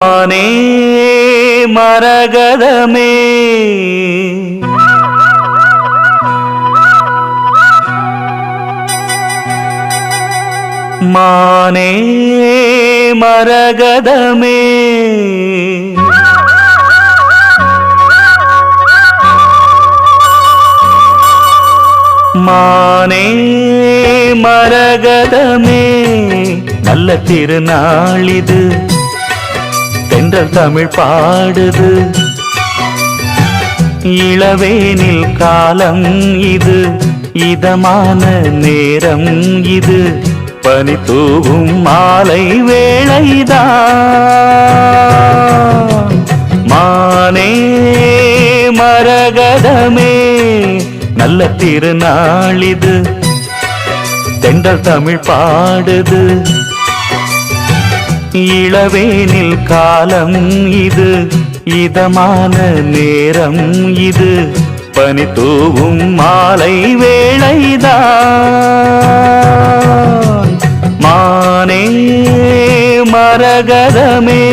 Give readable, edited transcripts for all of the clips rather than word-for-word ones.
மானே மரகதமே மானே மரகதமே மானே மரகதமே நல்ல திருநாளிது தென்றல் தமிழ் பாடுது இளவேனில் காலம் இது இதமான நேரம் இது பனி தூவும் மாலை வேளைதான் மானே மரகதமே நல்ல திருநாளிது தென்றல் தமிழ் பாடுது இளவேனில் காலம் இது இதமான நேரம் இது பனி தூவும் மாலை வேளைதான் மானே மரகதமே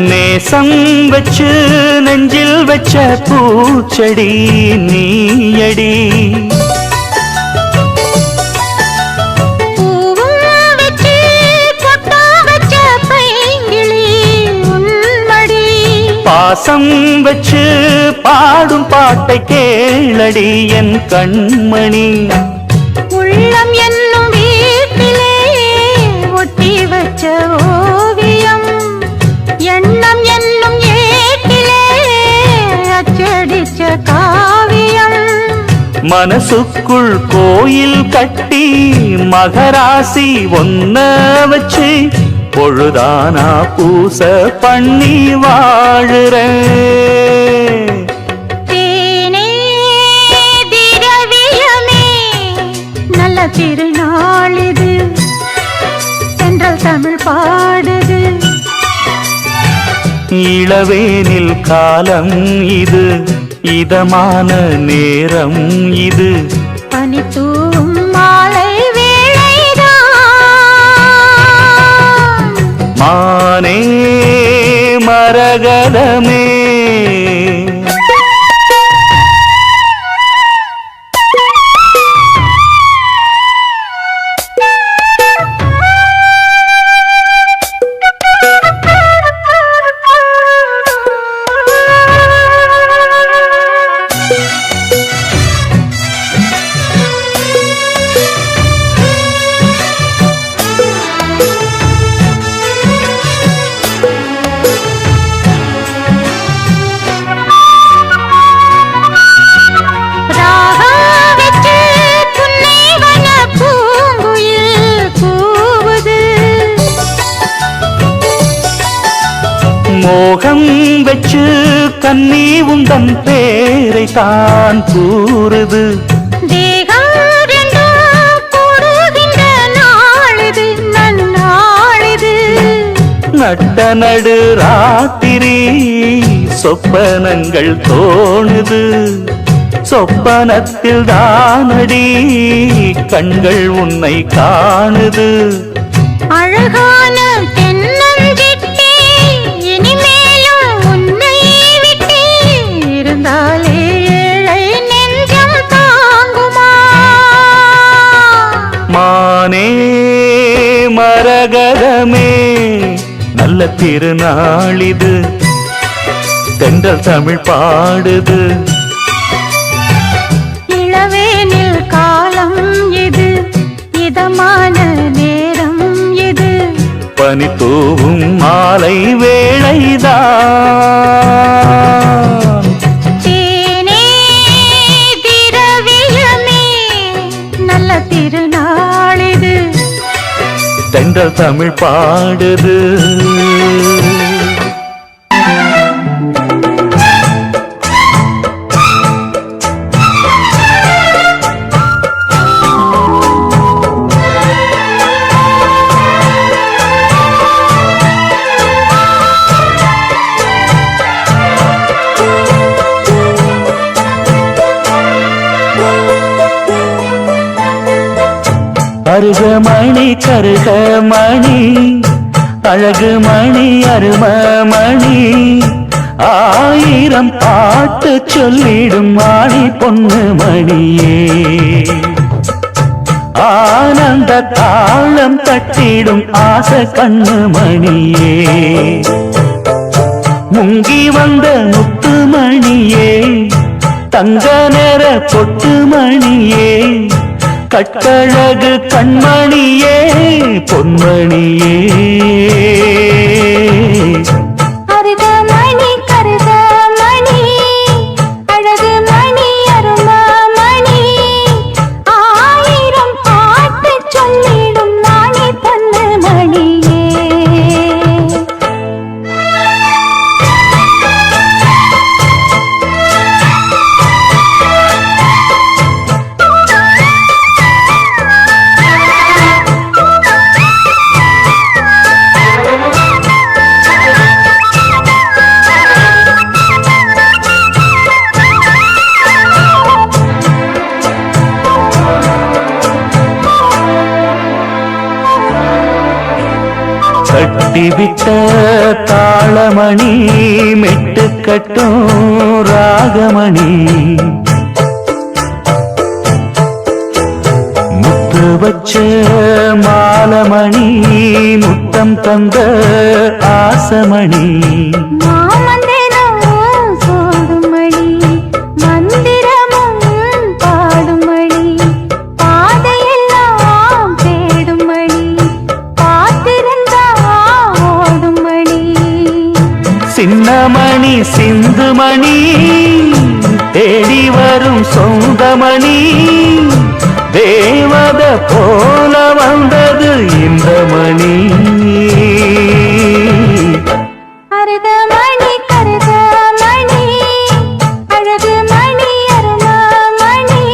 நேசம் வச்சு நெஞ்சில் வச்ச பூச்செடி நீயடி பாசம் வச்சு பாடும் பாட்டை கேளடி என் கண்மணி உள்ளம் என்னும் வீட்டிலே ஒட்டி வச்ச ஓவியம் எண்ணம் என்னும் ஏட்டிலே அச்சடிச்ச காவியம் மனசுக்குள் கோயில் கட்டி மகராசி ஒன்ன வச்சு பொழுதானா பூச பண்ணி வாழுறேன் தேனே திரவியமே நல்ல திருநாளிது தென்றல் தமிழ் பாடுது இளவேனில் காலம் இது இதமான நேரம் இது பனி தூவும் மாலை வேளைதான் மானே மரகதமே மோகம் வச்சு கண்ணி உந்தன் பேரை தான் கூறுது தேகம் ரெண்டும் கூடுகின்ற நாளிது நன்னாளிது நட்ட நடு ராத்திரி சொப்பனங்கள் தோணுது சொப்பனத்தில் தானடி கண்கள் உன்னை காணுது அழகான தென்னஞ்சிட்டே இனிமேலும் உன்னை விட்டே இருந்தாலே ஏழை நெஞ்சம் தாங்குமா மானே மரகதமே நல்ல திருநாளிது தென்றல் தமிழ் பாடுது இளவேனில் காலம் இது இதமான நேரம் இது பனி தூவும் மாலை வேளைதான் தேனே திரவியமே நல்ல திருநாளிது தென்றல் தென்றல் தமிழ் பாடுது. அருகமணி கருகமணி அழகுமணி அருமமணி ஆயிரம் பாட்டு சொல்லிடும் மாணி பொண்ணு மணியே ஆனந்த தாளம் தட்டிடும் ஆசை கண்ணு மணியே முங்கி வந்த முத்துமணியே தங்க நிற பொட்டு மணியே கட்டழகு கண்மணியே பொன்மணியே அருகமணி கருகமணி அழகு மணி அருமமணி ஆயிரம் பாட்டு சொல்லிடும் நாணி பொண்ணு மணியே கட்டிவிட்ட தாளமணி மெட்டு கட்டும் ராகமணி முத்து வச்ச மாலமணி முத்தம் தந்த ஆசமணி மாமந்திரமும் சோடுமணி மந்திரமும் பாடுமணி பாதையெல்லாம் தேடுமணி காத்திருந்தா ஓடுமணி சின்னமணி சிந்துமணி தேடி வரும் சொந்தமணி தேவத போல வந்தது இந்த மணி அருகமணி கருகமணி அழகு மணி அருமமணி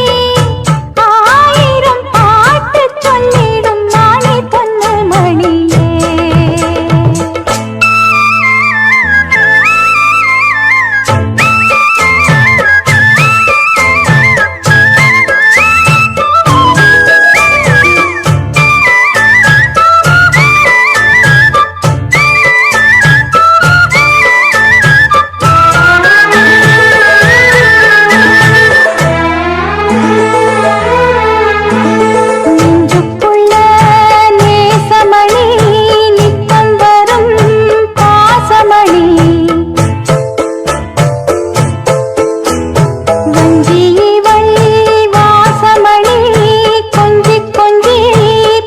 ஆயிரம் பாட்டு சொல்லிடும் நாணி பொண்ணு மணியே நெஞ்சுக்குள்ள நேசமணி நித்தம் வரும் பாசமணி வஞ்சியவள் வாசமணி கொஞ்சி கொஞ்சி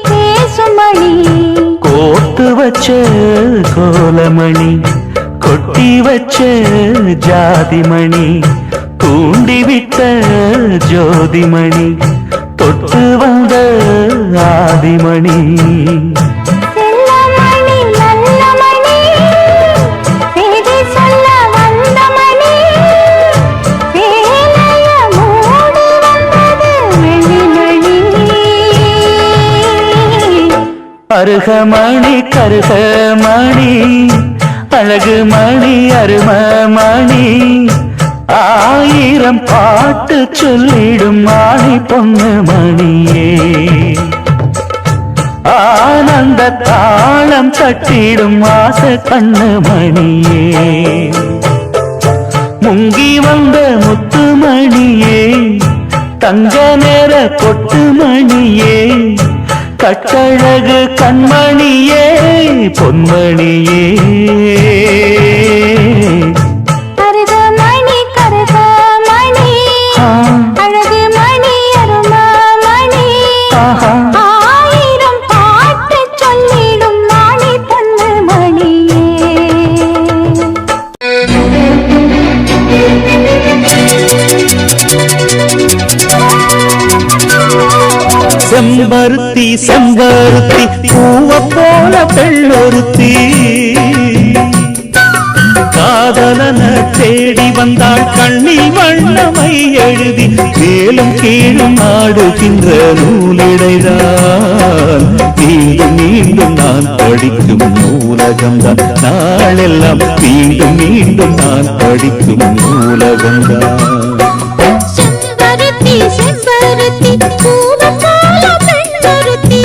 பேசுமணி கோத்து வச்ச கோலமணி கொட்டி வச்ச ஜாதிமணி தூண்டிவிட்ட ஜோதிமணி தொட்டு வந்த ஆதிமணி செல்லமணி நல்லமணி செய்தி சொல்ல வந்தமணி வேலைய மூடி வந்தது வெள்ளிமணி அருகமணி கருகமணி அழகு மணி அருமமணி ஆயிரம் பாட்டு சொல்லிடும் மாணி பொண்ணு மணியே ஆனந்த தாளம் தட்டிடும் ஆசை கண்ணு மணியே முங்கி வந்த முத்துமணியே தங்க நேர பொட்டு மணியே கட்டழகு கண்மணியே பொன்மணியே அருகமணி கருகமணி அழகு மணி அருமமணி ஆஹா ஆயிரம் பாட்டு சொல்லிடும் நாணி பொண்ணு மணியே செம்பருத்தி செம்பருத்தி பூவ போல பெண்ணொருத்தி காதலன தேடி வந்தாள் கண்ணில் வண்ணமை எழுதி மேலும் கீழும் ஆடுகின்ற நூலிடைதான் மீண்டும் மீண்டும் நான் படிக்கும் நூலகம்தான் நாளெல்லாம் மீண்டும் மீண்டும் நான் படிக்கும் நூலகம்தான் செம்பருத்தி செம்பருத்தி பூவ போல பெண்ணொருத்தி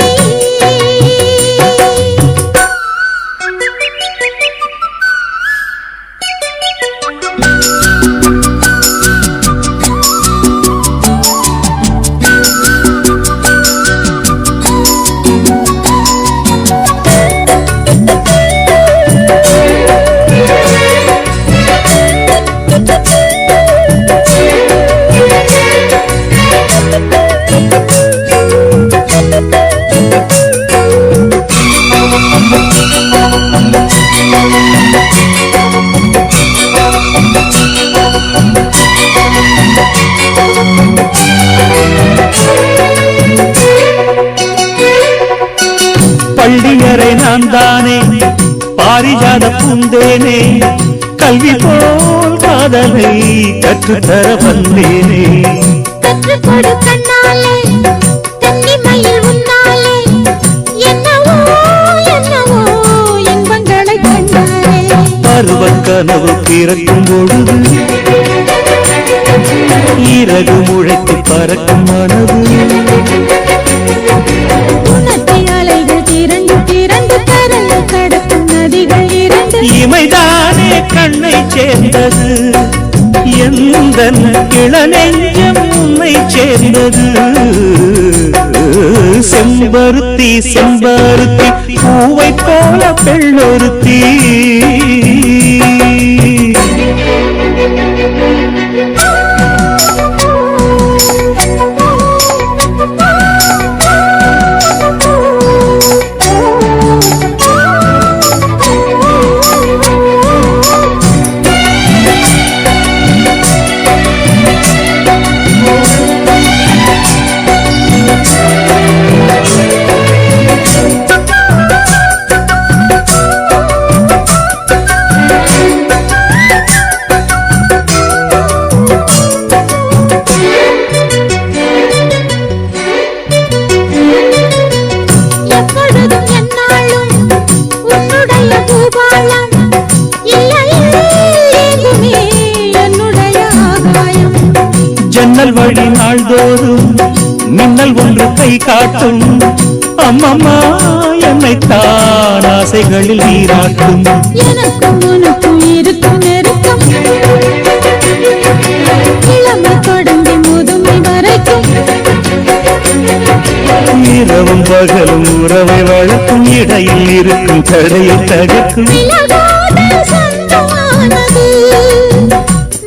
பள்ளியறை நான் தானே பாரிஜாத பூந்தேனே கல்வி போல் காதலை கற்றுத்தர வந்தேனே கற்றுக் கொடு கண்ணாலே கன்னிமயில் உன்னாலே என்னவோ என்னவோ இன்பங்களை கண்டாலே பருவக் கனவு பிறக்கும் பொழுது இறகு முளைத்து பறக்கும் மனது உனக்கு அலைகள் திரண்டு திரண்டு கடலை கடக்கும் நதிகள் இரண்டு இமைதானே கண்ணை சேர்ந்தது எந்த இளநெஞ்சம் உன்னை சேர்ந்தது செம்பருத்தி செம்பருத்தி பூவை போல பெண்ணொருத்தி எப்பொழுதும் என்னாலும் உன்னுடைய பூபாலம் இல்லையே எங்குமே என்னுடைய ஆகாயம் ஜன்னல் வழி நாள்தோறும் மின்னல் ஒன்று கை காட்டும் அம்மம்மா என்னைத்தான் ஆசைகளில் நீராட்டும் எனக்கும் உனக்கும் இருக்கும் நெருக்கம் இளமை தொடங்கி முதுமை வரைக்கும் இரவும் பகலும் உறவை வளர்க்கும் இடையில் இருக்கும் தடையை தகர்க்கும் விலகாத சொந்தமானது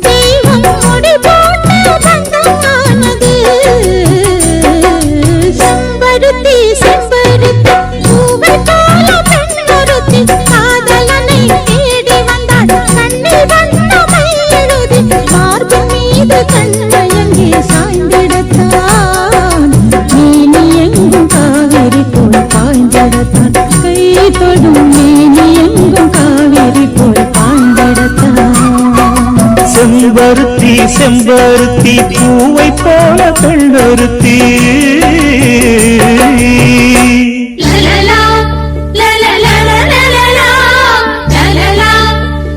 தெய்வம் முடி போட்ட பந்தமானது செம்பருத்தி செம்பருத்தி பூவை போல பெண்ணொருத்தி காதலனை தேடி வந்தாள் கண்ணில் வண்ணமை எழுதி மார்பு மீது கண்மயங்கி சாய்ந்திடத்தான் மேனி எங்கும் காவிரி போல் பாய்ந்திடத்தான் கை தொடும் மேனி எங்கும் காவிரி போல் பாய்ந்திடத்தான் செம்பருத்தி செம்பருத்தி பூவை போல பெண்ணொருத்தி லலலா லலலா லலலா லலலா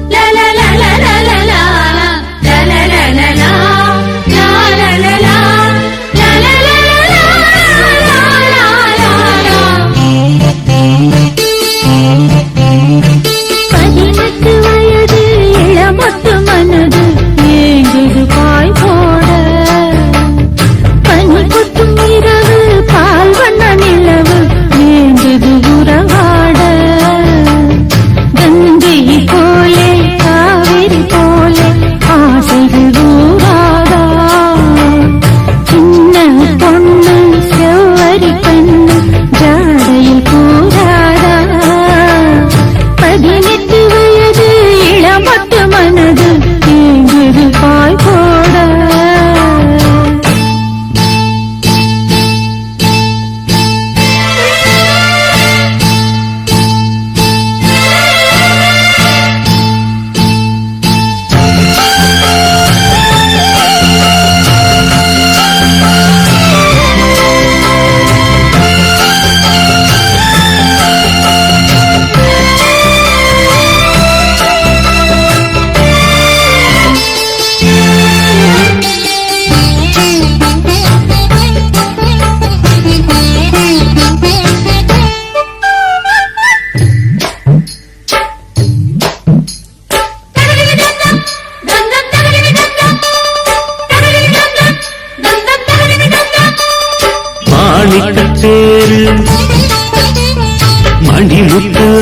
லலலா லலலா லலலா லலலா பதினெட்டு வயது இளமொட்டு மனது ஏங்குது பாய் போட பனி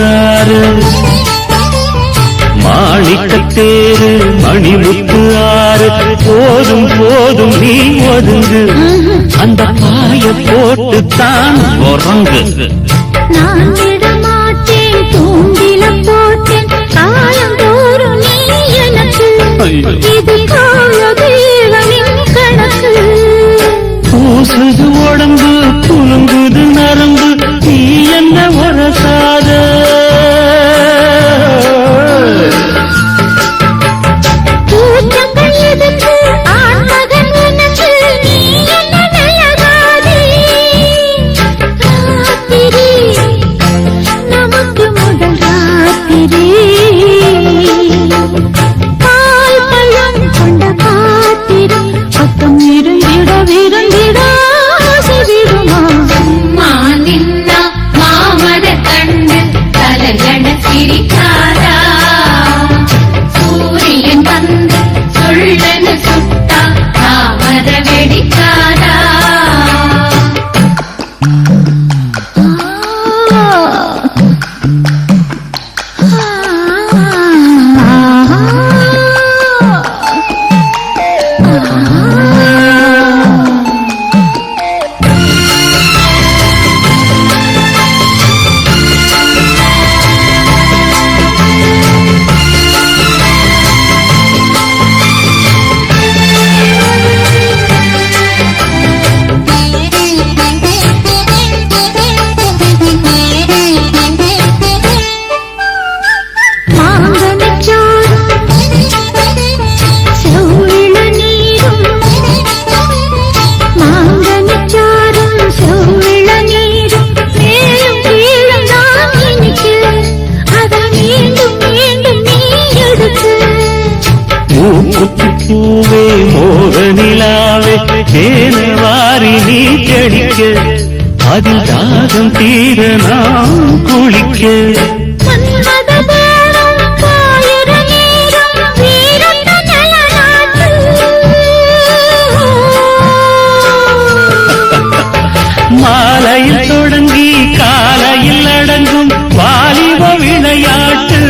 ஆறு மாணிக்கத்தேரு மணிமுத்து ஆறு போதும் போதும் நீ ஒதுங்கு அந்த பாய போட்டு தான் உறங்கு நான் விடமாட்டேன் தூண்டில போட்டேன் காலம் தோறும் நீ எனக்கு இது கால தேவனின் கணக்கு பூசுது உடம்பு புழுங்குது நரம்பு நீ என்ன உரசாத கூட்டங்கள் எதுக்கு ஆண்மகன் எனக்கு நீ என்ன விலகாதே ராத்திரி நமக்கு முதல் ராத்திரி பால் பழம் கொண்ட பாத்திரம் பக்கம் இருந்திட விருந்திட ஆசைவிடுமா மானின்ன மாமத கண்டு தலையண சிரிக்காதா சூரியன் வந்து சொல்லனு சுட்டா தாமர வெடிக்காதா பூவே மோகனிலாவே தேனவாரி நீ கடிக்க அதில் தாகம் தீர நாம் குளிக்க மாலையில் தொடங்கி காலையில் அடங்கும் வாலிப விளையாட்டு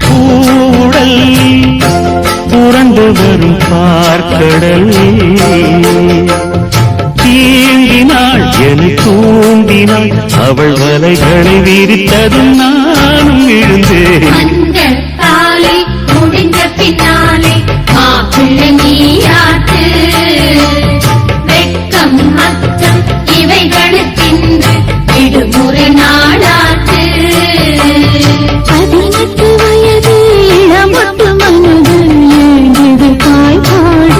கூடல் புரண்டு வரும் பார்க்கடல் தீண்டினாள் என தூண்டினாள் அவள் வலைகளை விரித்ததும் நானும் எழுந்தேன் மஞ்சள் தாலி முடிந்த பின்னாலே மாப்பிள்ளை நீராட்டு வெட்கம் அச்சம் இவைகளுக்கென்று விடுமுறை நாளாட்டு 18 வயது இளமட்டு மனது ஏழுது காய்பாட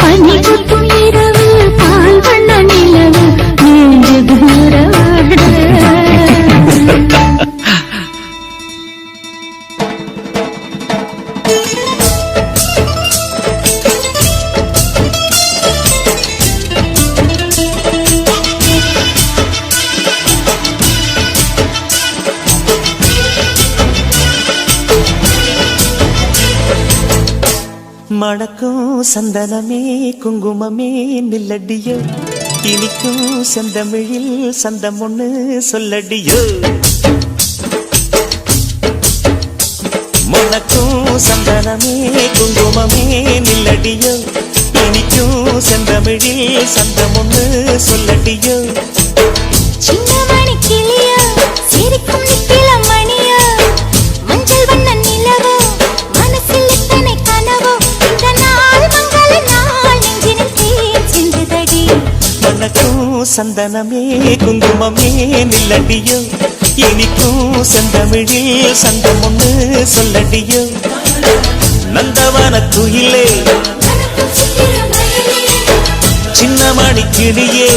பனி கொட்டும் இரவு பால் வண்ண நிலவு ஏழுது உறவாட மணக்கும் சந்தனமே குங்குமமே நில்லடியோ இனிக்கும் செந்தமிழில் சந்தம் ஒண்ணு சொல்லடியோ மணக்கும் சந்தனமே குங்குமமே நில்லடியோ இனிக்கும் செந்தமிழில் சந்தம் ஒண்ணு சொல்லடியோ சின்ன மணி கிளியோ சிரிக்கும் நித்திலம் மணியோ மஞ்சள் வண்ண நிலவோ மனசில் இத்தனை கனவோ இந்த நாள் மங்கள நாள் நெஞ்சினில் தேன் சிந்துதடி மணக்கும் சந்தனமே குங்குமமே நில்லடியோ இனிக்கும் செந்தமிழில் சந்தம் ஒண்ணு சொல்லடியோ நந்தவன குயிலே மனக்கும் சித்திர மயிலே சின்ன மணி கிளியே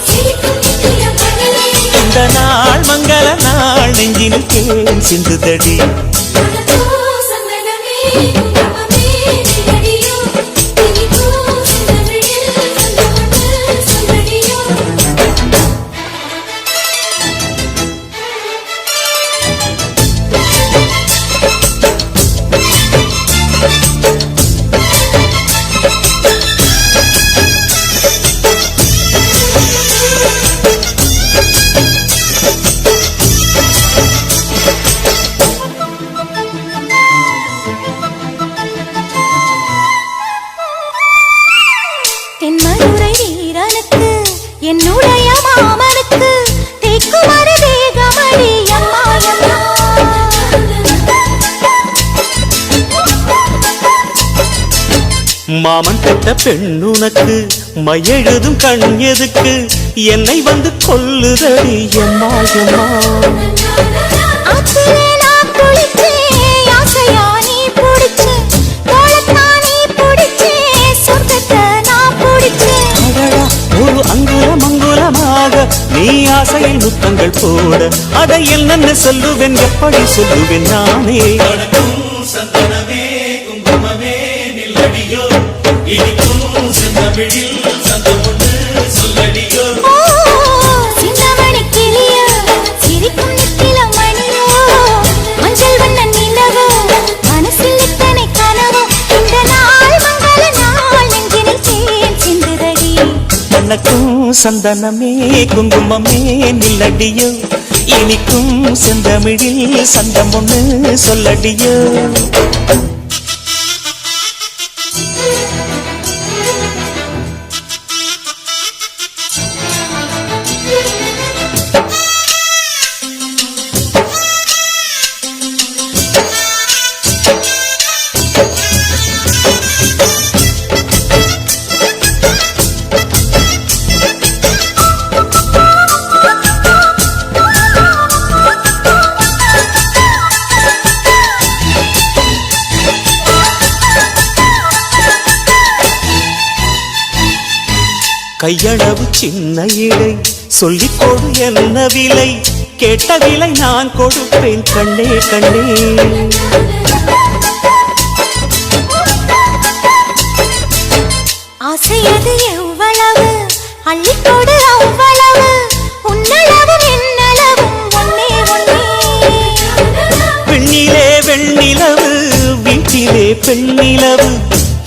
சிரிக்கும் நித்திய மகளே இந்த நாள் மங்கள நாள் நெஞ்சினில் தேன் சிந்துதடி மனக்கோ சந்தனமே குங்குமமே நிலடியோ இனிக்கோ செந்தமிழில் சந்தமொன்று சொல்லடியோ மாமன் பெற்ற பெண்ணுனக்கு மையெழுதும் கண் எதுக்கு என்னை வந்து கொல்லுதடி எம்மா எம்மா. ஆத்திலே நான் குளிச்சேன், ஆசையா நீ புடிச்சேன், தோளத்தான் நீ புடிச்சேன், சொர்க்கத்தை நான் புடிச்சேன். அடடா, ஒரு அங்குலம் அங்குலமாக நீ ஆசையில் முத்தங்கள் போட அதை என்னென்ன சொல்லுவேன் எப்படி சொல்லுவேன் நானே. சந்தனமே குங்குமமே நில்லடியோ இனிக்கும் செந்தமிழில் சந்தம் ஒன்று சொல்லடியோ. ஓ, சின்னமணி கிளியோ, சிரிக்கும் நித்தில மணியோ, மஞ்சள் வண்ண நிலவோ, மனசில் இத்தனை கனவோ, இந்த நாள் மங்கள நாள் நெஞ்சினில் தேன் சிந்துதடி. வணக்கம் சந்தனமே குங்குமமே நில்லடியோ இனிக்கும் செந்தமிழில் சந்தம் ஒன்று சொல்லடியோ. கையளவு சின்ன இடை சொல்லிக் கொடு என்ன விலை கேட்ட விலை நான் கொடுப்பேன் கண்ணே கண்ணே. ஆசையது எவ்வளவு அள்ளிக்கொடு அவ்வளவு, உன்னளவும் என்னளவும் ஒன்னே ஒன்னே. பெண்ணிலே வெண்ணிலவு வீட்டிலே பெண்ணிலவு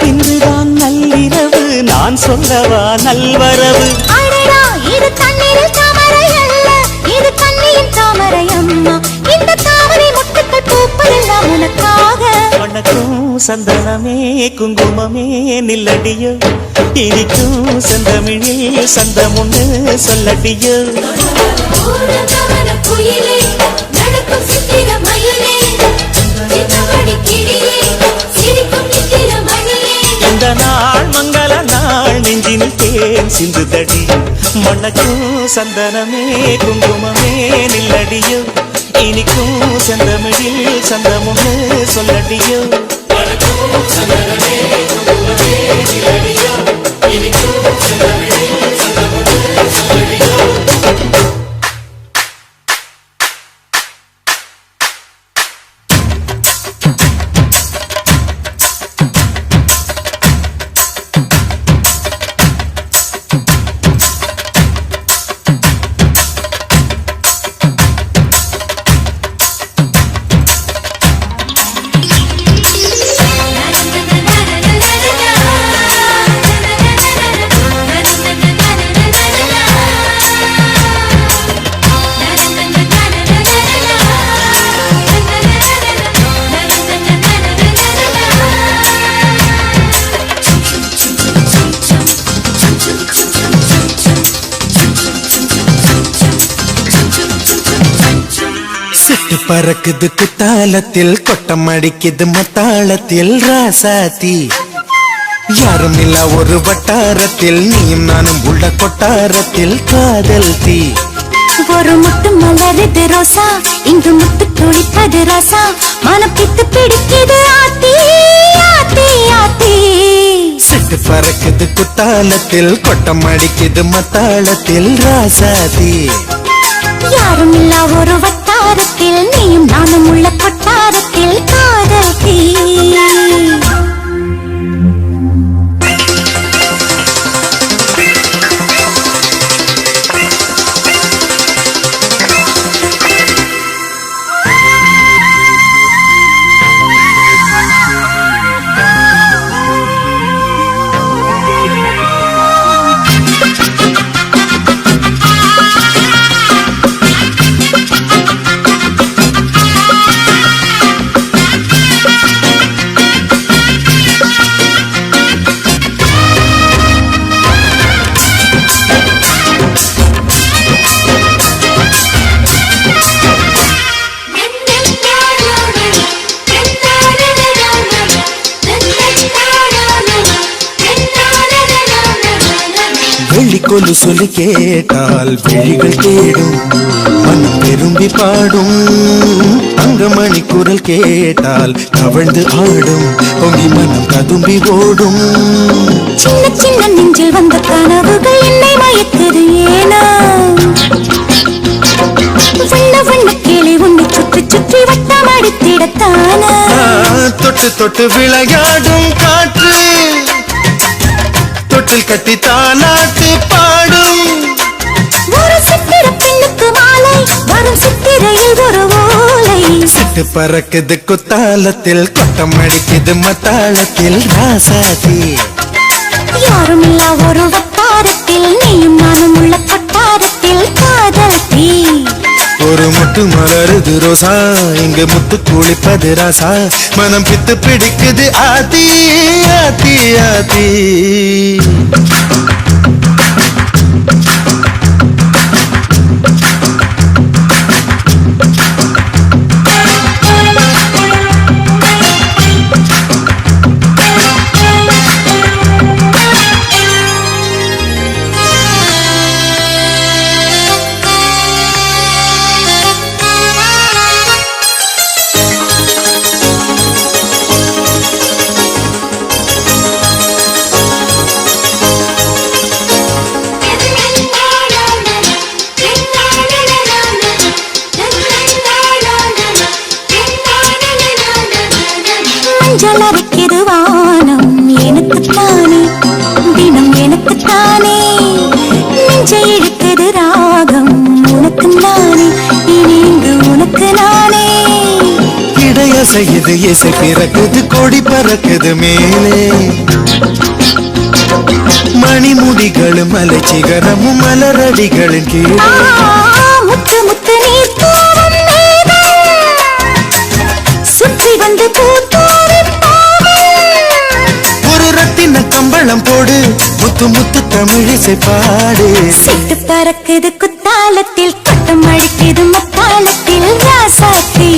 இன்றுதான் நள்ளிரவு நான் சொல்லவா நல்வரவு. அடடா, இது தண்ணீரில் தாமரை அல்ல, இது கண்ணியின் தாமரை அம்மா, இந்த தாமரை முட்டுக்கள் பூப்பதெல்லாம் உனக்காக. வணக்கம் சந்தனமே குங்குமமே நில்லடியோ இனிக்கும் செந்தமிழில் சந்தம் ஒன்று சொல்லடியோ. ஓரகவன குயிலே நடக்கும் சித்திர மயிலே சின்னமணி கிளியே சிரிக்கும் நித்திர மணியே. இந்த நாள் மங்கள நாள் நெஞ்சினில் தேன் சிந்துதடி மணக்கும் சந்தனமே குங்குமமே நில்லடியோ இனிக்கும் செந்தமிழில் சந்தம் ஒன்று சொல்லடியோ. சந்தனமே குங்குமமே நில்லடியோ இனிக்கும் செந்தமிழில் சந்தம் ஒன்று சொல்லடியோ. பறக்குது குத்தாலத்தில் கொட்டம் அடிக்குது மத்தாளத்தில் ராசாத்தி யாரும் இல்ல ஒரு வட்டாரத்தில் நீயும் நானும் உள்ள கொட்டாரத்தில் காதல் தீ. ஒரு முட்டு மலருது ரோசா, இங்கு முட்டு துளிப்பது ரோசா, மனம் பித்து பிடிக்குது ஆத்தி ஆத்தி ஆத்தி. சிட்டு பறக்குது குத்தாலத்தில் கொட்டம் அடிக்குது மத்தாளத்தில் ராசாத்தி யாரும் இல்ல ஒரு வட்டாரத்தில் நீயும் நானும் உள்ள கொட்டாரத்தில் காதல் தீ. கொலு சொல்லி கேட்டால் விழிகள் தேடும் மனம் விரும்பி பாடும் தங்கமணி குரல் கேட்டால் கவழ்ந்து ஆடும் பொங்கி மனம் கதும்பி ஓடும் சின்ன சின்ன நெஞ்சில் வந்த கனவுகள் என்னை மயக்குது ஏனா வண்ண வண்ண கிளி உன்னை சுற்றி சுற்றி வட்டம் அடித்திடத்தானா தொட்டு தொட்டு விளையாடும் காற்று தொட்டில் கட்டி தாலாட்டு பாடும் ஒரு சித்திர பெண்ணுக்கு மாலை வரும் சித்திரையில் ஒரு ஓலை சிட்டு பறக்குது குத்தாலத்தில் கொட்டம் அடிக்குது மத்தாளத்தில் ராசாதி யாரும் இல்லா ஒரு வட்டாரத்தில் நீயும் நானும் உள்ள கொட்டாரத்தில் காதல் தீ ஒரு முட்டு மலருது ரோசா இங்கு முத்து குளிப்பது ராசா மனம் பித்து பிடிக்குது ஆதி ஆதி ஆதி மஞ்சளரைக்குது வானம் எனக்குத்தானே தினம் எனக்குத்தானே நெஞ்சை இழுக்குது ராகம் உனக்கு நானே இனிங்கு உனக்கு நானே இடைய செய்யுது இசை பிறக்குது கொடி பறக்குது மேலே மணிமுடிகளும் மலை சிகரமும் மலரடிகளின் கீழே முத்து முத்து நீர் தூவும் மேகம் சுற்றி வந்து பூத்தூரின் ஒரு ரத்தின கம்பளம் போடு முத்து முத்து தமிழிசை பாடு சிட்டு பறக்குது குத்தாலத்தில் கொட்டம் அடிக்குது முத்தாலத்தில் ராசாத்தி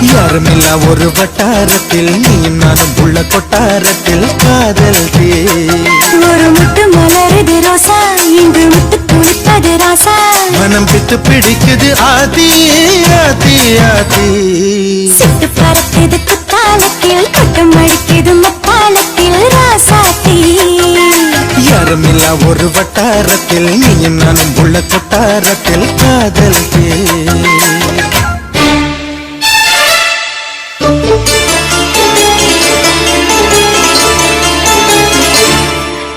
யாருமில்லா ஒரு வட்டாரத்தில் நீயும் நானும் உள்ள கொட்டாரத்தில் காதல் தே ஒரு முட்டு மலருது ரோசா இன்று முட்டு குளிப்பது ராசா மனம் பித்து பிடிக்குது ஆதி ஆதி ஆதி சிட்டு பறக்குது குத்தாலத்தில் கொட்டம் அடிக்குது முத்தாலத்தில் ராசாத்தி யாருமில்லா ஒரு வட்டாரத்தில் நீயும் நானும் உள்ள கொட்டாரத்தில் காதல் தே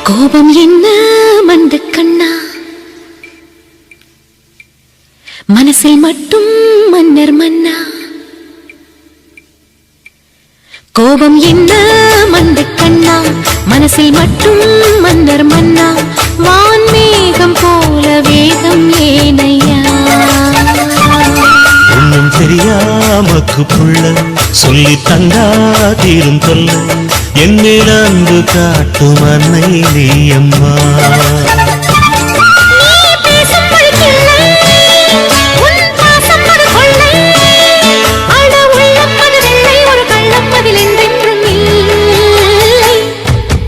கோபம் என்ன மண்டு கண்ணா மனசில் மட்டும் மன்னர் மன்னா கோபம் என்ன மண்டு கண்ணா மனசில் மட்டும் மன்னர் மன்னா வான்மேகம் போல வேகம் ஏனையா ஒன்னும் தெரியாமக்கு புள்ள சொல்லி தந்தா தீரும் தொல்ல என் மேல் அன்பு காட்டும் அன்னை நீ அம்மா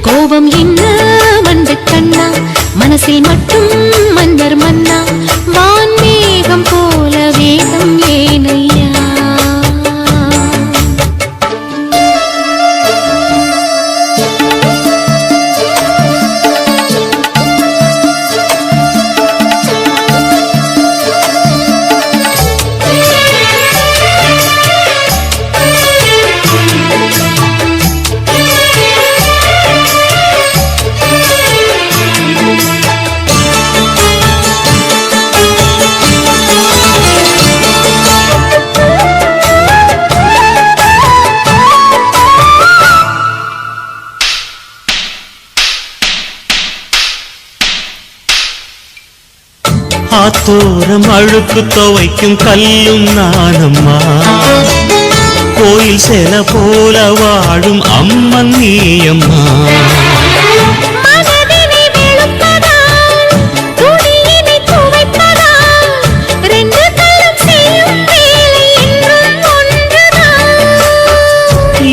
கோபம் என்ன வந்து கண்ணா மனசில் மட்டும் மன்னர் மன்னா வான்மேகம் போல வேகம் ஏனையா ஆத்தோரம் அழுக்கு துவைக்கும் கல்லும் நானம்மா கோயில் செல போல வாழும் அம்மன் நீ அம்மா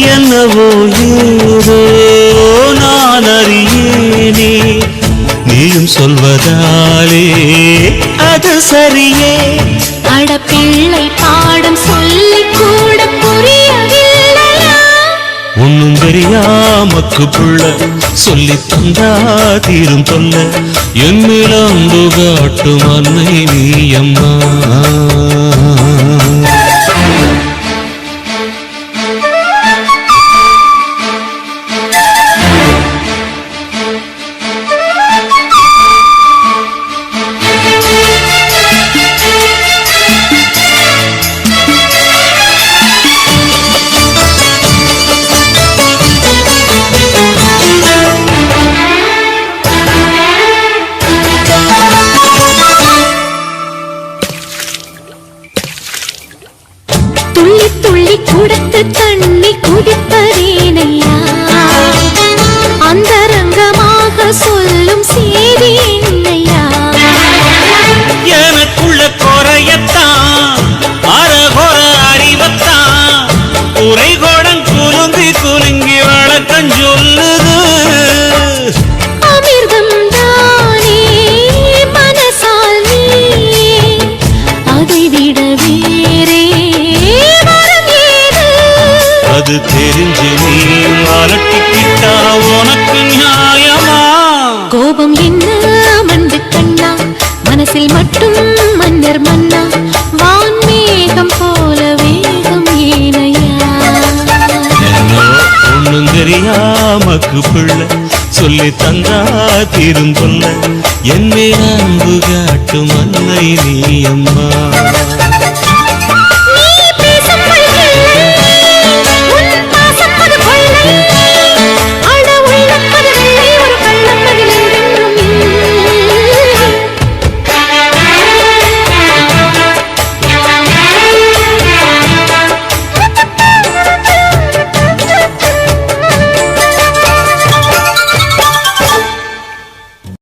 என்னவோ ஏதோ நான் அறியேனே நீ நீயும் சொல்வதாலே அது சரியே. அட பிள்ளை பாடம் சொல்லி கூட புரியவில்லையா? ஒன்னும் தெரியாமக்கு புள்ள சொல்லி தந்தா தீரும் தொல்ல. என் மேலாண்டு காட்டும் அன்னை நீயம்மா. துள்ளி துள்ளி குடத்து தண்ணி குடிப்பதேனையா? அந்தரங்கமாக சொல்லும் செய்தி என்னையா? எனக்குள்ள குறையத்தான் அறகுற அறிவத்தான் உரைகோடன் குலுங்கி குலுங்கி வழக்கம் சொல்லுது. அமிர்தம் தானே மனசால் நீயே, அதை விட வேறே வரம் ஏது? அது தெரிஞ்சு நீ அலட்டிக்கிட்டா உனக்கு நியாயமா? கோபம் என்ன மண்டு கண்ணா, மனசில் மட்டும் மன்னர் மன்னா. வான்மேகம் போல வேகம் ஏனையா? ஒண்ணும் தெரியாமக்கு பிள்ளை சொல்லி தந்தா தீரும் தொல்ல. என்னை அன்பு காட்டும் அன்னை நீ அம்மா.